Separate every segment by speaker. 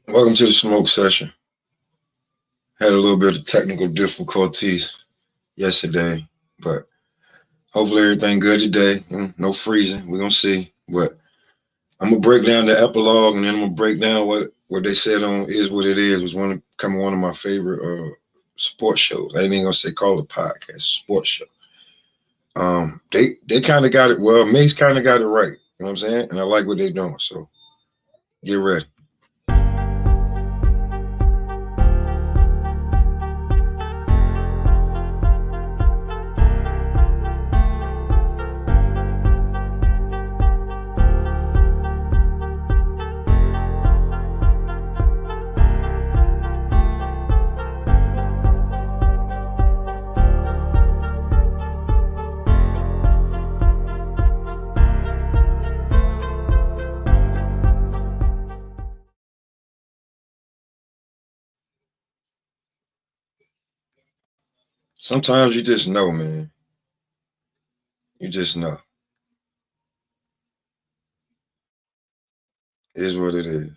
Speaker 1: Welcome to the smoke session. Had a little bit of technical difficulties yesterday, but hopefully everything good today. No freezing. We're gonna see. But I'm gonna break down the epilogue, and then I'm gonna break down what they said on Is What It Is. Was one of my favorite sports shows. I ain't even gonna say call it a podcast, sports show. They kind of got it. Well, Mace kind of got it right. You know what I'm saying? And I like what they're doing. So get ready. Sometimes you just know, man. You just know. Is what it is.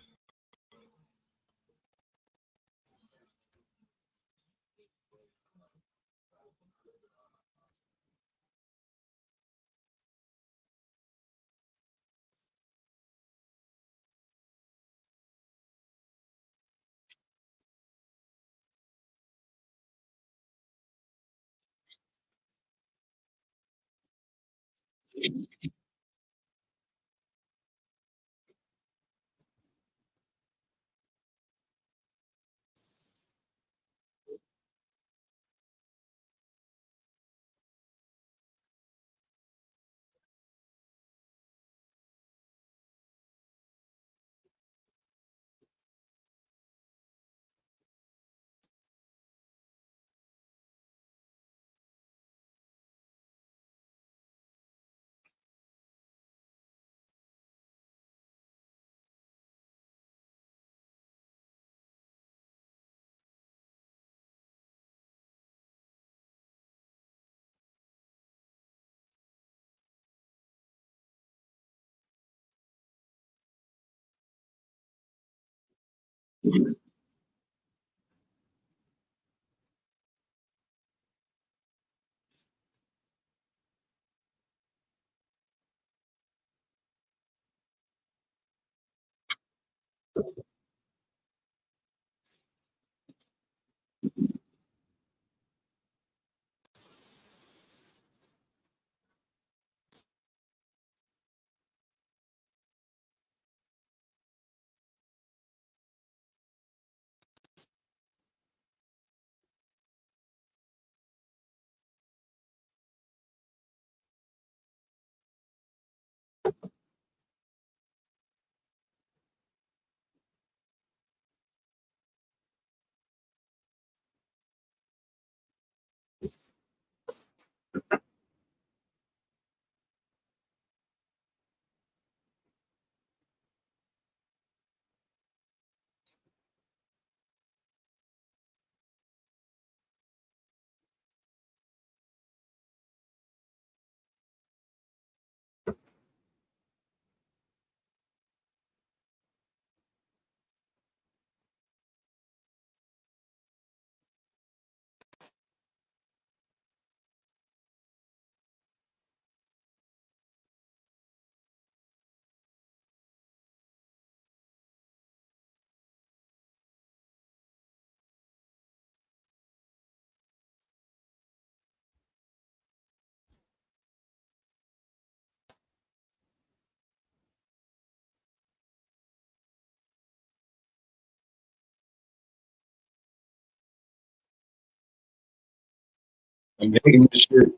Speaker 1: I'm hating this shit.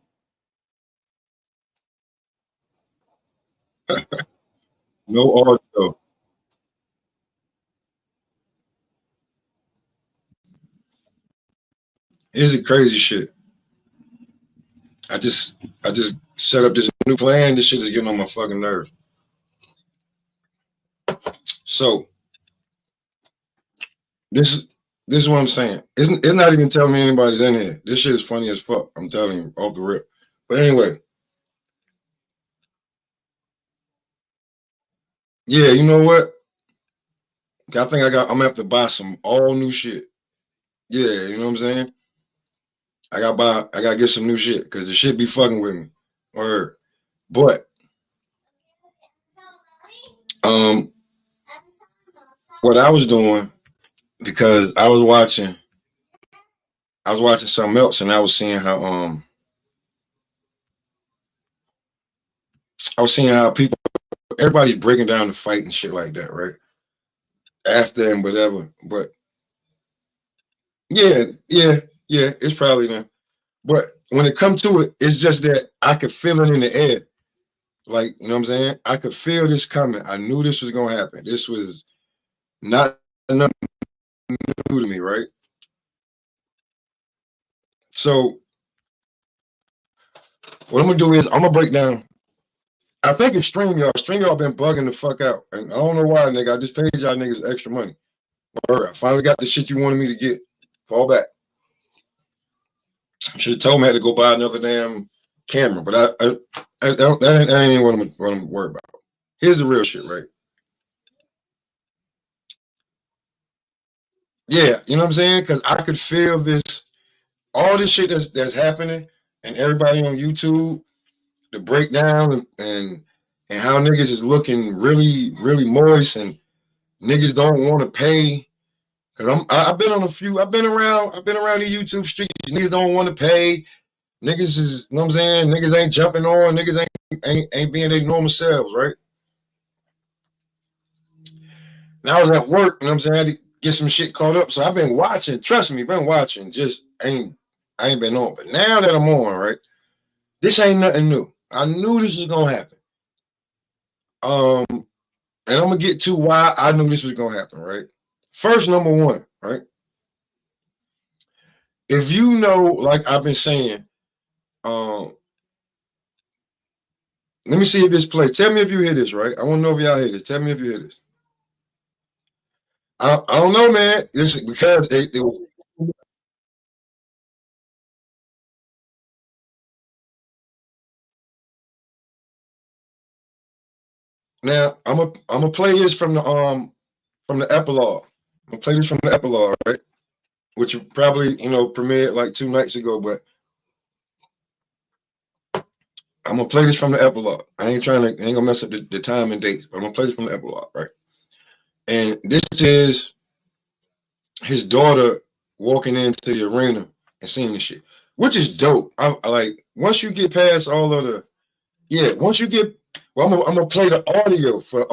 Speaker 1: No audio. Here's the crazy shit. I just I just set up this new plan. This shit is getting on my fucking nerves. So this is this is what I'm saying. It's not even telling me anybody's in here. This shit is funny as fuck. I'm telling you off the rip. But anyway, Yeah, you know what? I think I'm gonna have to buy some all new shit. Yeah, you know what I'm saying? I gotta get some new shit because the shit be fucking with me. Or but um what I was doing because I was watching something else and I was seeing how I was seeing how people everybody's breaking down the fight and shit like that, right? After and whatever. But yeah, yeah, yeah, it's probably them. But when it comes to it, it's just that I could feel it in the air. Like, you know what I'm saying? I could feel this coming. I knew this was gonna happen. This was not enough new to me, right? So what I'm gonna do is I'm gonna break down. I think it's StreamYard been bugging the fuck out. And I don't know why, nigga. I just paid y'all niggas extra money. Or I finally got the shit you wanted me to get. Fall back. Should have told me I had to go buy another damn camera, but that ain't what I'm worried about. Here's the real shit, right? Yeah, you know what I'm saying? Because I could feel this, all this shit that's happening, and everybody on YouTube, the breakdown and how niggas is looking really really moist, and niggas don't want to pay. Cause I've been on a few, I've been around the YouTube street. Niggas don't want to pay. Niggas is, you know what I'm saying? Niggas ain't jumping on. Niggas ain't being their normal selves, right? And I was at work, you know what I'm saying? I had to get some shit caught up. So I've been watching. Trust me, been watching. Just I ain't been on. But now that I'm on, right? This ain't nothing new. I knew this was gonna happen. And I'm gonna get to why I knew this was gonna happen, right? First, number one, right? If you know, like I've been saying, um, let me see if this plays. Tell me if you hear this, right? I want to know if y'all hear this. Tell me if you hear this. I don't know, man. This because it was, now I'm gonna play this from the epilogue. I'm gonna play this from the epilogue, right? Which probably premiered like 2 nights ago, but I'm gonna play this from the epilogue. I ain't gonna mess up the time and dates, but I'm gonna play this from the epilogue, right? And this is his daughter walking into the arena and seeing the shit, which is dope. I like once you get past all of the once you get well, I'm gonna play the audio for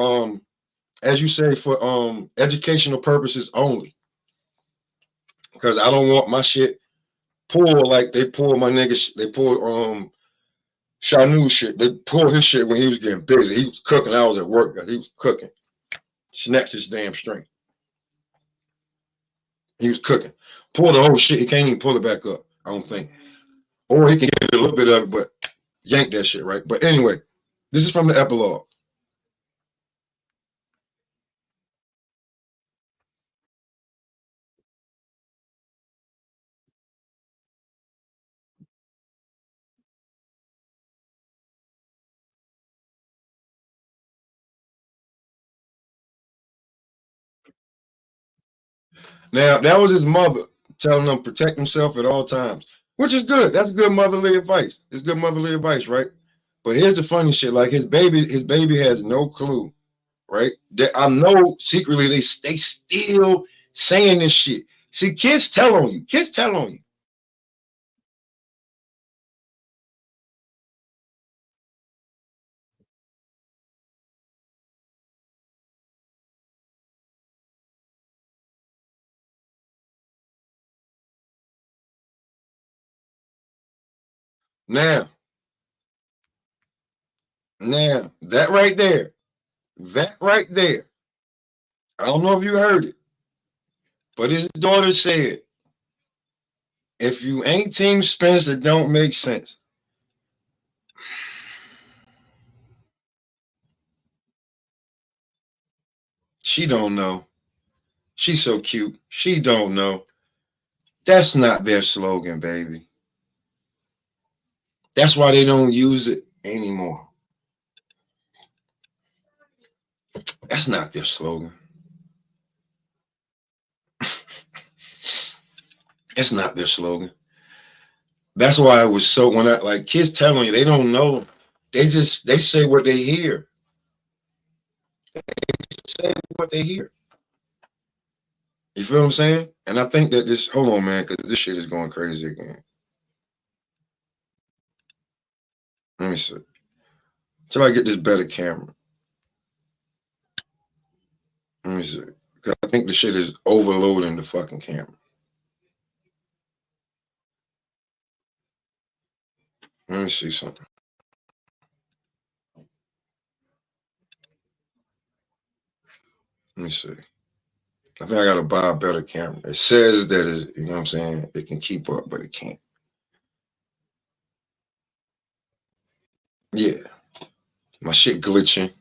Speaker 1: as you say for educational purposes only because I don't want my shit pulled like they pulled my nigga. They pulled Shanu shit. They pulled his shit when he was getting busy. He was cooking. I was at work. He was cooking. Snatched his damn string. He was cooking. Pull the whole shit. He can't even pull it back up. I don't think. Or he can get a little bit of it, but yank that shit, right? But anyway, this is from the epilogue. Now, that was his mother telling him protect himself at all times, which is good. That's good motherly advice. It's good motherly advice, right? But here's the funny shit: like his baby has no clue, right? That I know secretly they still saying this shit. See, kids tell on you. Kids tell on you. Now, now that right there. I don't know if you heard it, but his daughter said, "If you ain't Team Spence, it don't make sense." She don't know. She's so cute. She don't know. That's not their slogan, baby. That's why they don't use it anymore. That's not their slogan. It's not their slogan. That's why it was so when I like kids telling you they don't know. They say what they hear. Say what they hear. You feel what I'm saying? And I think that this hold on, man, because this shit is going crazy again. Let me see. Till I get this better camera. Let me see. Because I think the shit is overloading the fucking camera. Let me see something. Let me see. I think I gotta buy a better camera. It says that it, you know what I'm saying, it can keep up, but it can't. Yeah. My shit glitching.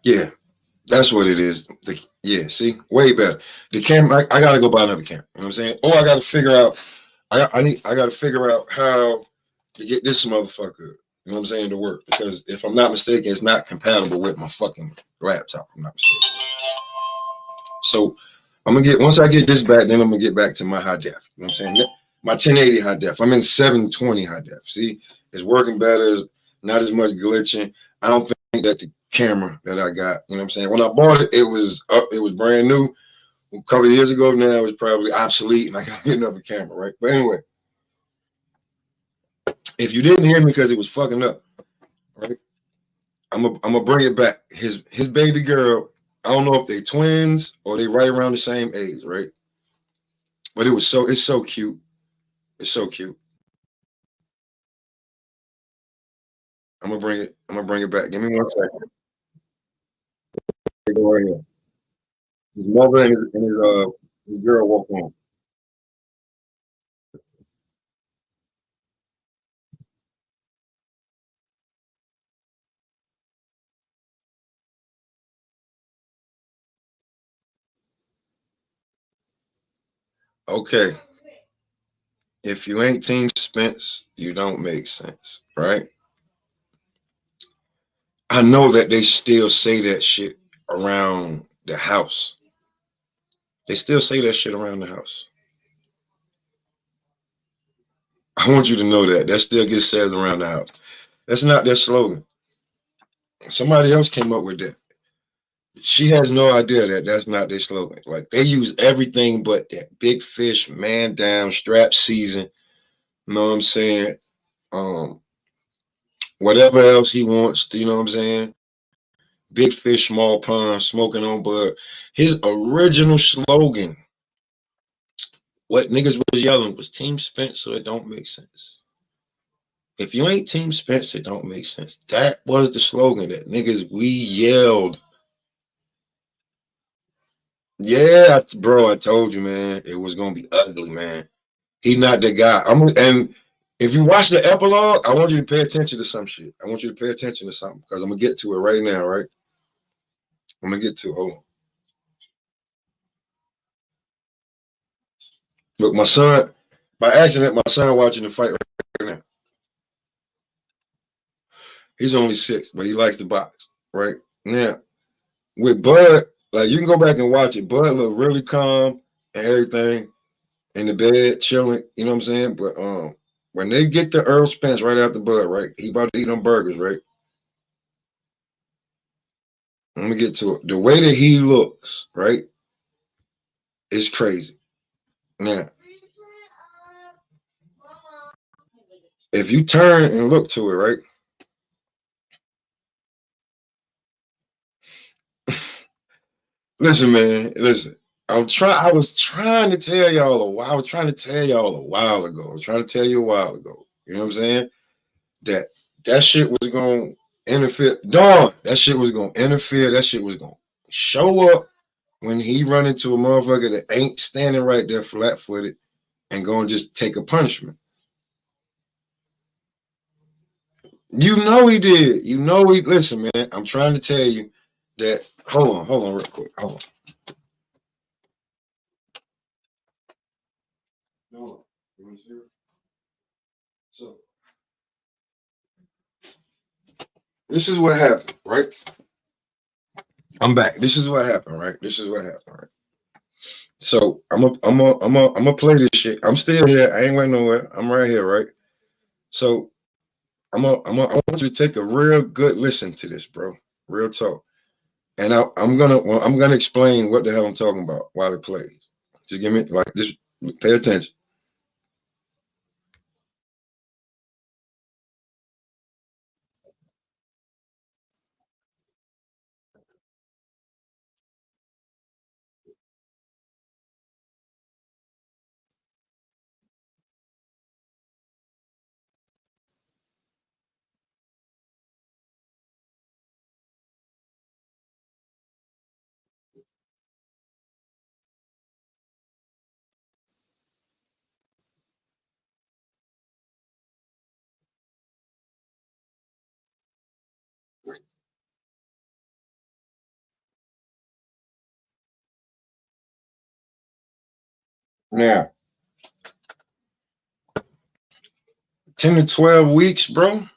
Speaker 1: Yeah, that's what it is. Yeah, see, way better. The camera, I gotta go buy another camera. You know what I'm saying? Or I gotta figure out. I gotta figure out how to get this motherfucker. You know what I'm saying to work because if I'm not mistaken, it's not compatible with my fucking laptop. If I'm not mistaken. So I'm gonna get once I get this back, then I'm gonna get back to my high def. You know what I'm saying? My 1080 high def. I'm in 720 high def. See, it's working better. Not as much glitching. I don't think that the camera that I got, you know what I'm saying? When I bought it, it was up, it was brand new. A couple of years ago now, it's probably obsolete, and I gotta get another camera, right? But anyway, if you didn't hear me because it was fucking up, right? I'm gonna bring it back. His baby girl. I don't know if they twins or they right around the same age, right? But it's so cute. It's so cute. I'm gonna bring it back. Give me 1 second. Go right here. His mother and his girl walk on. Okay. If you ain't Team Spence, you don't make sense, right? I know that they still say that shit around the house. They still say that shit around the house. I want you to know that. That still gets said around the house. That's not their slogan. Somebody else came up with that. She has no idea that that's not their slogan. Like they use everything but that big fish, man down, strap season. You know what I'm saying? Um, whatever else he wants, you know what I'm saying? Big fish, small pond, smoking on bud. His original slogan, what niggas was yelling, was Team Spence, so it don't make sense. If you ain't Team Spence, it don't make sense. That was the slogan that niggas we yelled. Yeah, bro, I told you, man, it was gonna be ugly, man. He not the guy. And if you watch the epilogue, I want you to pay attention to some shit. I want you to pay attention to something because I'm gonna get to it right now, right? I'm gonna get to it. Hold on. Look, my son, by accident, my son watching the fight right now. He's only 6, but he likes to box, right? Now, with Bud, like you can go back and watch it. Bud look really calm and everything in the bed, chilling, you know what I'm saying? But when they get to Earl Spence right after Bud, right? He about to eat them burgers, right? Let me get to it. The way that he looks, right, is crazy. Now, if you turn and look to it, right? Listen, man, listen. I was trying to tell y'all a while. I was trying to tell y'all a while ago. I was trying to tell you a while ago. You know what I'm saying? That that shit was gonna interfere. Dawn, that shit was gonna interfere. That shit was gonna show up when he run into a motherfucker that ain't standing right there flat footed and gonna just take a punishment. You know he did. You know he listen, man. I'm trying to tell you that hold on real quick. Hold on. Hold on. So this is what happened, right? I'm back. This is what happened, right? This is what happened, right? So I'm a play this shit. I'm still here. I ain't went nowhere. I'm right here, right? So I want you to take a real good listen to this, bro. Real talk. And I'm gonna explain what the hell I'm talking about while it plays. Just give me like this. Pay attention. Now, 10 to 12 weeks, bro.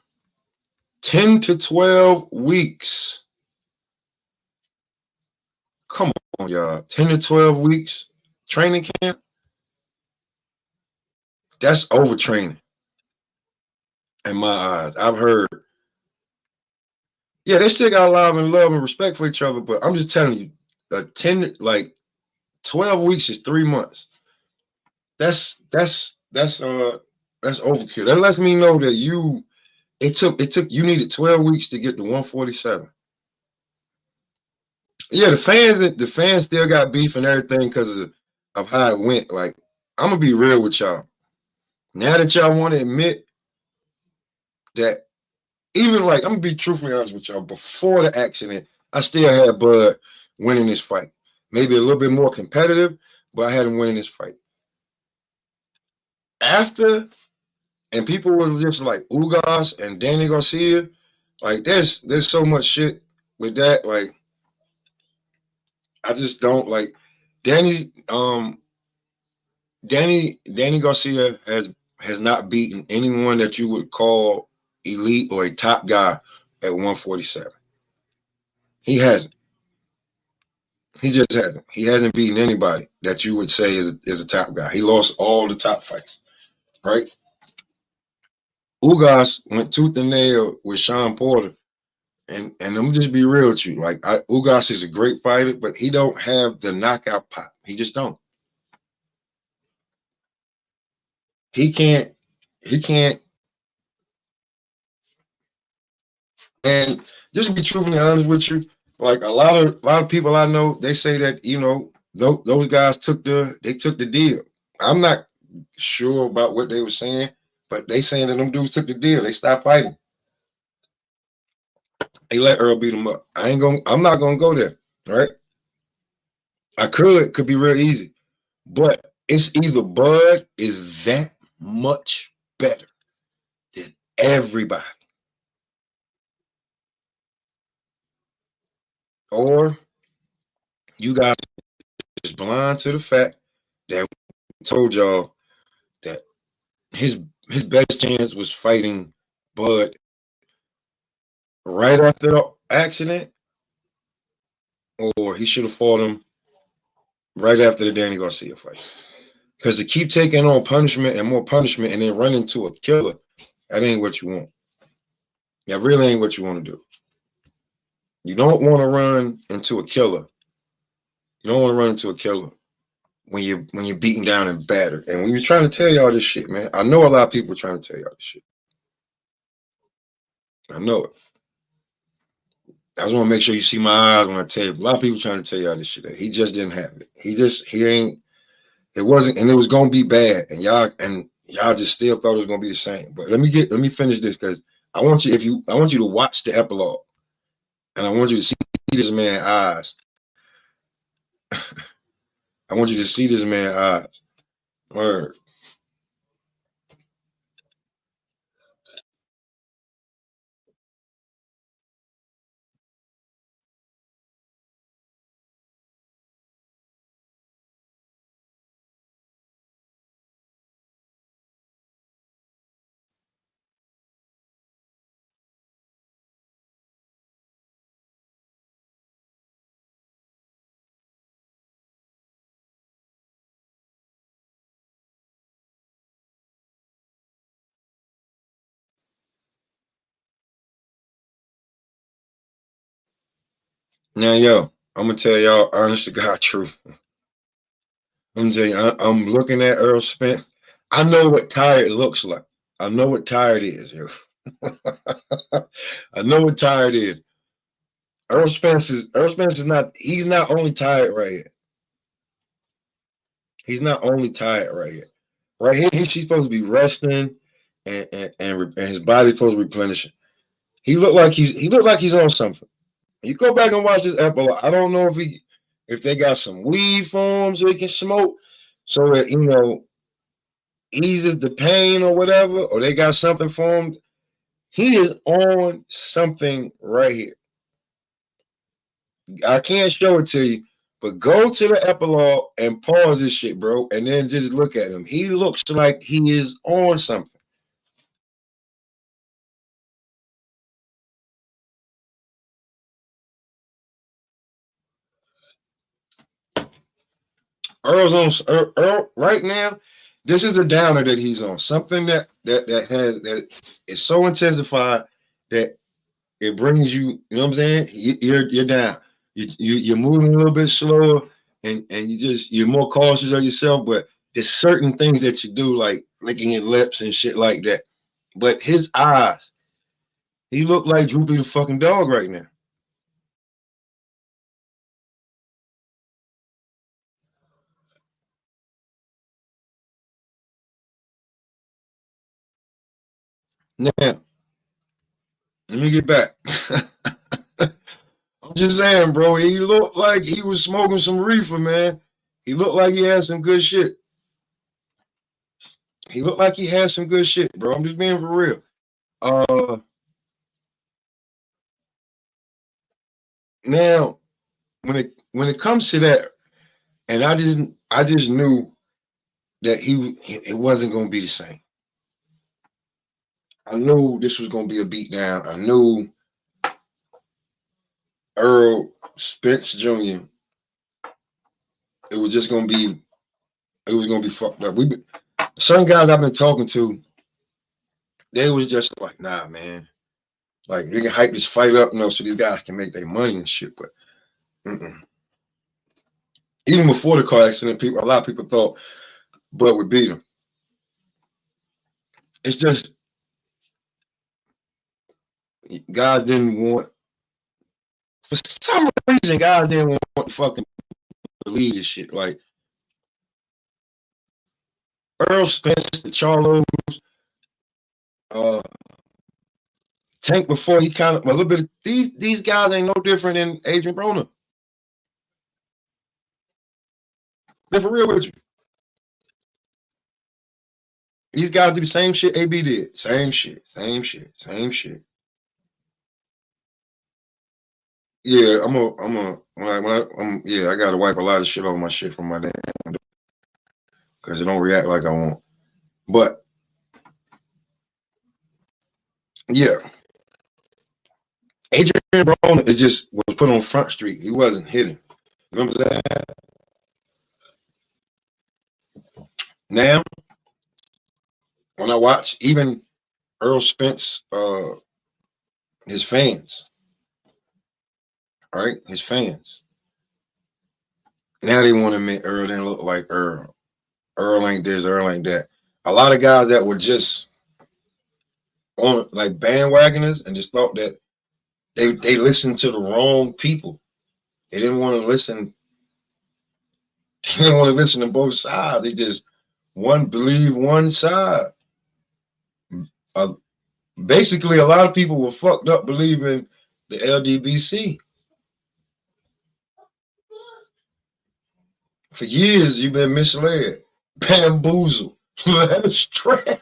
Speaker 1: 10 to 12 weeks. Come on, y'all. 10 to 12 weeks. Training camp. That's overtraining in my eyes. I've heard. Yeah, they still got a lot of love and respect for each other, but I'm just telling you, 12 weeks is 3 months. That's overkill. That lets me know that you needed 12 weeks to get to 147. Yeah, the fans still got beef and everything because of how it went. Like, I'm gonna be real with y'all. Now that y'all want to admit that, even like, I'm gonna be truthfully honest with y'all, before the accident, I still had Bud winning this fight. Maybe a little bit more competitive, but I had him winning this fight. After, and people were just like Ugas and Danny Garcia, like there's so much shit with that. Like, I just don't like Danny. Danny Garcia has not beaten anyone that you would call elite or a top guy at 147. He hasn't. He just hasn't. He hasn't beaten anybody that you would say is a top guy. He lost all the top fights, right? Ugas went tooth and nail with Sean Porter, and I'm just be real with you. Like, Ugas is a great fighter, but he don't have the knockout pop. He just don't. He can't. He can't. And just to be truthfully honest with you, like a lot of people I know, they say that those guys took the deal. I'm not sure about what they were saying, but they saying that them dudes took the deal. They stopped fighting. They let Earl beat them up. I'm not gonna go there. Right? I could be real easy, but it's either Bud is that much better than everybody, or you guys is blind to the fact that we told y'all that his his best chance was fighting Bud right after the accident, or he should have fought him right after the Danny Garcia fight. Because to keep taking on punishment and more punishment and then run into a killer, that ain't what you want. That really ain't what you want to do. You don't want to run into a killer. You don't want to run into a killer when you're beaten down and battered. And we was trying to tell y'all this shit, man. I know a lot of people are trying to tell y'all this shit. I know it. I just want to make sure you see my eyes when I tell you. A lot of people trying to tell y'all this shit. He just didn't have it. He ain't. It wasn't, and it was gonna be bad. And y'all just still thought it was gonna be the same. But let me finish this because I want you to watch the epilogue, and I want you to see this man's eyes. I want you to see this man's eyes. Word. Now, yo, I'm gonna tell y'all honest to God truth. I'm telling you, I'm looking at Earl Spence. I know what tired looks like. I know what tired is, yo. I know what tired is. Earl Spence is not. He's not only tired right here. He's not only tired right here. Right here, he's supposed to be resting, and his body's supposed to replenish. He looked like he's on something. You go back and watch this episode. I don't know if they got some weed for him so he can smoke, so that eases the pain or whatever, or they got something for him. He is on something right here. I can't show it to you, but go to the epilogue and pause this shit, bro, and then just look at him. He looks like he is on something. Earl right now. This is a downer that he's on. Something that is so intensified that it brings you. You know what I'm saying? You're down. You're moving a little bit slower, and you're more cautious of yourself. But there's certain things that you do, like licking your lips and shit like that. But his eyes, he looked like Droopy the fucking dog right now. Now, let me get back. I'm just saying, bro. He looked like he was smoking some reefer, man. He looked like he had some good shit. He looked like he had some good shit, bro. I'm just being for real. Uh, Now when it comes to that, and I just knew that it wasn't gonna be the same. I knew this was gonna be a beatdown. I knew Earl Spence Jr. It was just gonna be it was gonna be fucked up. Certain guys I've been talking to, they was just like, nah, man. Like they can hype this fight up, so these guys can make their money and shit. But mm-mm. Even before the car accident, a lot of people thought Bud would beat him. It's just guys didn't want, for some reason, guys didn't want to fucking believe this shit. Like Earl Spence, the Charlos, uh, Tank before he kind of a little bit. These guys ain't no different than Adrian Broner. They're for real with you. These guys do the same shit AB did. Same shit. Same shit. Same shit. Yeah, yeah, I gotta wipe a lot of shit off my shit from my dad because it don't react like I want. But yeah, Adrian Broner is just was put on Front Street. He wasn't hitting. Remember that? Now, when I watch even Earl Spence, his fans, right? His fans. Now they want to make Earl didn't look like Earl. Earl ain't this, Earl ain't that. A lot of guys that were just on like bandwagoners and just thought that they listened to the wrong people. They didn't want to listen. They didn't want to listen to both sides. They just believe one side. Uh, Basically, a lot of people were fucked up believing the LDBC. For years, you've been misled, bamboozled, led astray.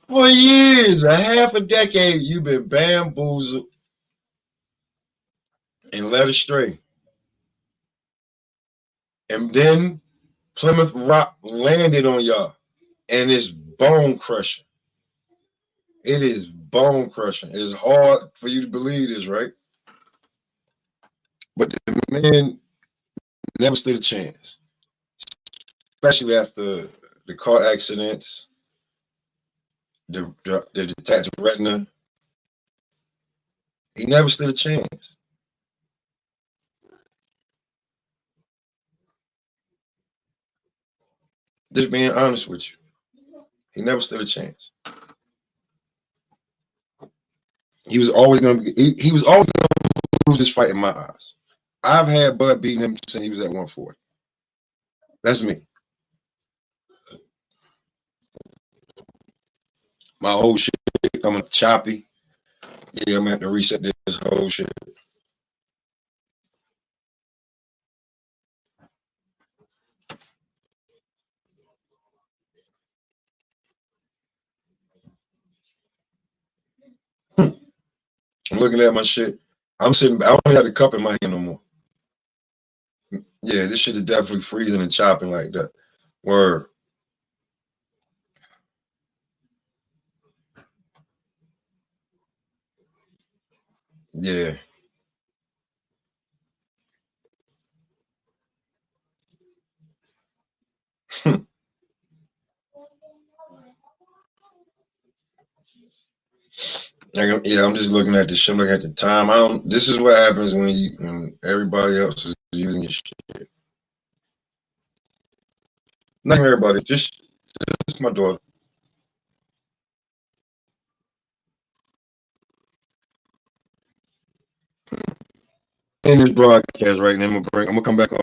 Speaker 1: For years, a half a decade, you've been bamboozled and led astray. And then Plymouth Rock landed on y'all, and it's bone crushing. It is bone crushing. It's hard for you to believe this, right? But the man never stood a chance, especially after the car accidents, the detached retina, He never stood a chance. Just being honest with you. He never stood a chance. He was always gonna be, he was always gonna lose this fight in my eyes. I've had Bud beating him since he was at 140. That's me. My whole shit coming choppy. Yeah, I'm gonna have to reset this whole shit. I'm looking at my shit. I'm sitting. I don't have the cup in my hand no more. Yeah, this shit is definitely freezing and chopping like that. Word. Yeah. Yeah, I'm just looking at the shit. I'm looking at the time. I don't. This is what happens when everybody else is using your shit. Not everybody. Just my daughter. In this broadcast right now, I'm gonna come back on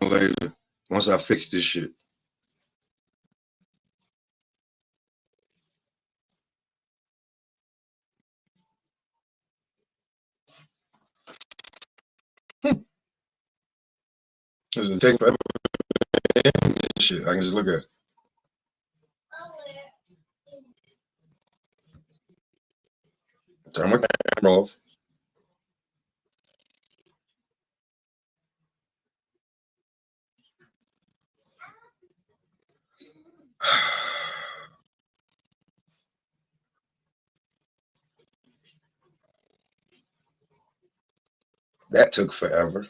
Speaker 1: later once I fix this shit. Doesn't take forever. Shit, I can just look at it. Turn my camera off. That took forever.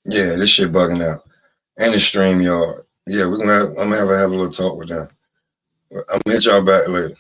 Speaker 1: Yeah, this shit bugging out. And the stream yard. Yeah, I'm gonna have a little talk with them. I'm gonna hit y'all back later.